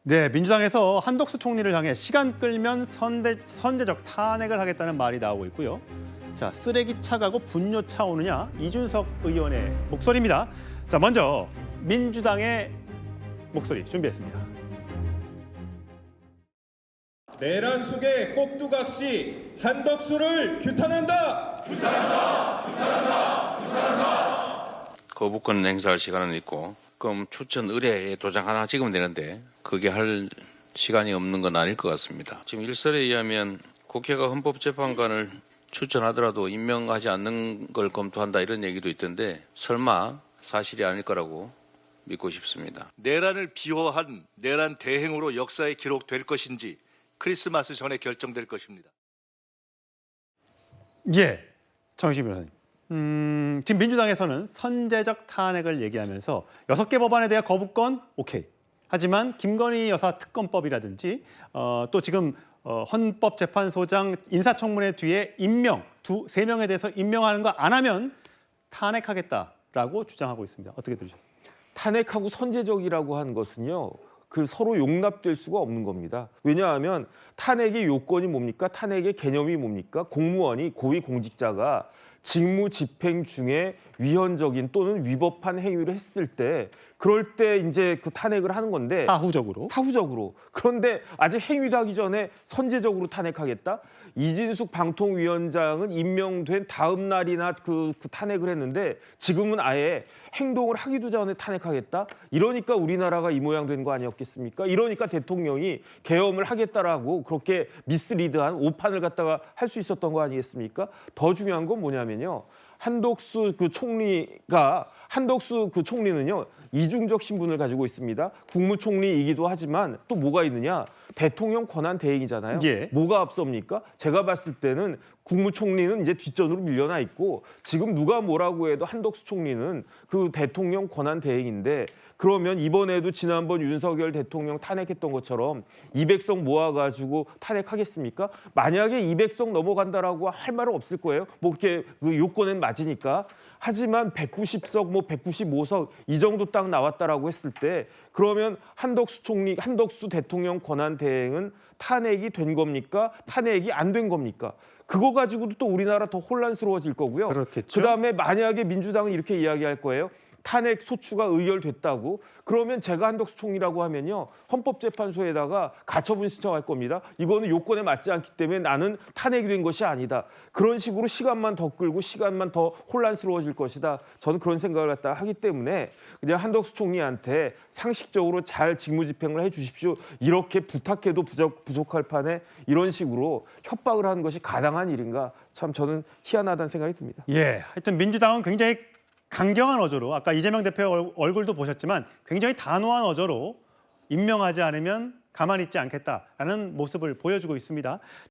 네, 민주당에서 한덕수 총리를 향해 시간 끌면 선제적 탄핵을 하겠다는 말이 나오고 있고요. 자, 쓰레기차 가고 분뇨차 오느냐? 이준석 의원의 목소리입니다. 자, 먼저 민주당의 목소리 준비했습니다. 내란 속의 꼭두각시 한덕수를 규탄한다. 거부권 행사할 시간은 있고 그럼 추천 의뢰에 도장 하나 찍으면 되는데 그게 할 시간이 없는 건 아닐 것 같습니다. 지금 일설에 의하면 국회가 헌법재판관을 추천하더라도 임명하지 않는 걸 검토한다 이런 얘기도 있던데 설마 사실이 아닐 거라고 믿고 싶습니다. 내란을 비호한 내란 대행으로 역사에 기록될 것인지 크리스마스 전에 결정될 것입니다. 예, 정의진 변호사님. 지금 민주당에서는 선제적 탄핵을 얘기하면서 6개 법안에 대한 거부권 오케이. 하지만 김건희 여사 특검법이라든지 또 지금 헌법재판소장 인사청문회 뒤에 임명 3명에 대해서 임명하는 거 안 하면 탄핵하겠다라고 주장하고 있습니다. 어떻게 들으셨어요? 탄핵하고 선제적이라고 하는 것은요. 그 서로 용납될 수가 없는 겁니다. 왜냐하면 탄핵의 요건이 뭡니까? 탄핵의 개념이 뭡니까? 공무원이 고위공직자가 직무 집행 중에 위헌적인 또는 위법한 행위를 했을 때 그럴 때 이제 그 탄핵을 하는 건데 사후적으로. 그런데 아직 행위도 하기 전에 선제적으로 탄핵하겠다? 이진숙 방통위원장은 임명된 다음 날이나 그 탄핵을 했는데 지금은 아예 행동을 하기도 전에 탄핵하겠다? 이러니까 우리나라가 이 모양 된 거 아니었겠습니까? 이러니까 대통령이 계엄을 하겠다라고 그렇게 미스리드한 오판을 갖다가 할 수 있었던 거 아니겠습니까? 더 중요한 건 뭐냐면요. 한덕수 그 총리는요. 이중적 신분을 가지고 있습니다. 국무총리이기도 하지만 또 뭐가 있느냐? 대통령 권한 대행이잖아요. 예. 뭐가 앞섭니까? 제가 봤을 때는 국무총리는 이제 뒷전으로 밀려나 있고 지금 누가 뭐라고 해도 한덕수 총리는 그 대통령 권한 대행인데 그러면 이번에도 지난번 윤석열 대통령 탄핵했던 것처럼 200석 모아가지고 탄핵하겠습니까? 만약에 200석 넘어간다라고 할 말은 없을 거예요. 뭐 그렇게 그 요건은 맞으니까. 하지만 190석, 뭐 195석 이 정도 딱 나왔다라고 했을 때 그러면 한덕수 대통령 권한 대행은 탄핵이 된 겁니까? 탄핵이 안 된 겁니까? 그거 가지고도 또 우리나라 더 혼란스러워질 거고요. 그렇겠죠. 그다음에 만약에 민주당은 이렇게 이야기할 거예요. 탄핵 소추가 의결됐다고 그러면 제가 한덕수 총리라고 하면요 헌법재판소에다가 가처분 신청할 겁니다. 이거는 요건에 맞지 않기 때문에 나는 탄핵이 된 것이 아니다. 그런 식으로 시간만 더 끌고 시간만 더 혼란스러워질 것이다. 저는 그런 생각을 갖다 하기 때문에 그냥 한덕수 총리한테 상식적으로 잘 직무집행을 해주십시오. 이렇게 부탁해도 부족할 판에 이런 식으로 협박을 하는 것이 가당한 일인가? 참 저는 희한하다는 생각이 듭니다. 예, 하여튼 민주당은 굉장히 강경한 어조로 아까 이재명 대표 얼굴도 보셨지만 굉장히 단호한 어조로 임명하지 않으면 가만히 있지 않겠다라는 모습을 보여주고 있습니다.